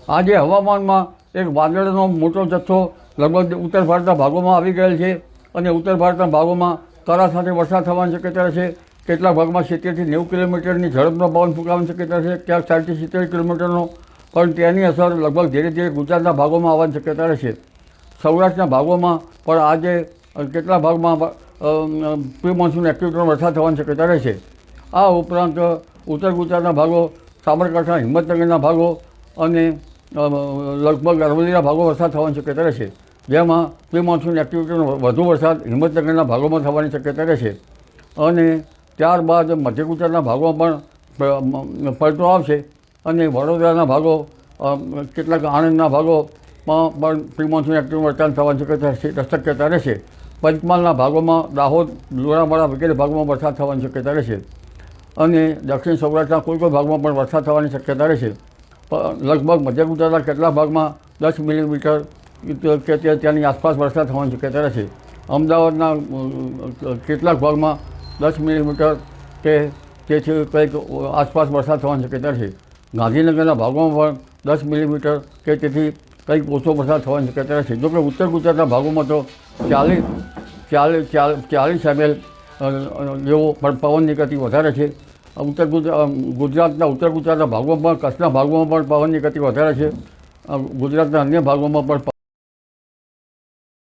આજે હવામાનમાં એક વાદળનો મોટો જથ્થો લગભગ ઉત્તર ભારતના ભાગોમાં આવી ગયેલ છે અને ઉત્તર ભારતના ભાગોમાં કરા સાથે વરસાદ થવાની શક્યતા છે. કેટલાક ભાગમાં 70થી 90 કિલોમીટરની ઝડપનો પવન ફૂંકાવાની શક્યતા છે, ક્યાંક 60થી 70 કિલોમીટરનો. પણ તેની અસર લગભગ ધીરે ધીરે ગુજરાતના ભાગોમાં આવવાની શક્યતા રહેશે. સૌરાષ્ટ્રના ભાગોમાં પણ આજે કેટલાક ભાગમાં પ્રી મોન્સૂન એક્ટિવિટીનો વરસાદ થવાની શક્યતા રહેશે. આ ઉપરાંત ઉત્તર ગુજરાતના ભાગો, સાબરકાંઠા, હિંમતનગરના ભાગો અને લગભગ અરવલ્લીના ભાગો વરસાદ થવાની શક્યતા રહેશે. જેમાં પ્રી મોન્સૂન એક્ટિવિટીનો વધુ વરસાદ હિંમતનગરના ભાગોમાં થવાની શક્યતા રહેશે. અને ત્યારબાદ મધ્ય ગુજરાતના ભાગોમાં પણ પલટો આવશે અને વડોદરાના ભાગો, કેટલાક આણંદના ભાગોમાં પણ પ્રી મોન્સૂન એક્ટિવિટી વરસાદ થવાની શક્યતા રહેશે. પંચમહાલના ભાગોમાં, દાહોદ, લુણાવાડા વગેરે ભાગોમાં વરસાદ થવાની શક્યતા રહેશે. અને દક્ષિણ સૌરાષ્ટ્રના કોઈ ભાગમાં પણ વરસાદ થવાની શક્યતા રહેશે. લગભગ મધ્ય ગુજરાતના કેટલાક ભાગમાં 10 મિલીમીટર કે ત્યાંની આસપાસ વરસાદ થવાની શક્યતા રહેશે. અમદાવાદના કેટલાક ભાગમાં 10 મિલીમીટર કે તેથી કંઈક આસપાસ વરસાદ થવાની શક્યતા રહેશે. ગાંધીનગરના ભાગોમાં પણ 10 મિલીમીટર કે તેથી કંઈક ઓછો વરસાદ થવાની શક્યતા રહેશે. જોકે ઉત્તર ગુજરાતના ભાગોમાં તો 40 ml જેવો પણ પવનની ગતિ વધારે છે. ગુજરાતના ઉત્તર ગુજરાતના ભાગોમાં પણ, કચ્છના ભાગોમાં પણ પવનની ગતિ વધારે છે. ગુજરાતના અન્ય ભાગોમાં પણ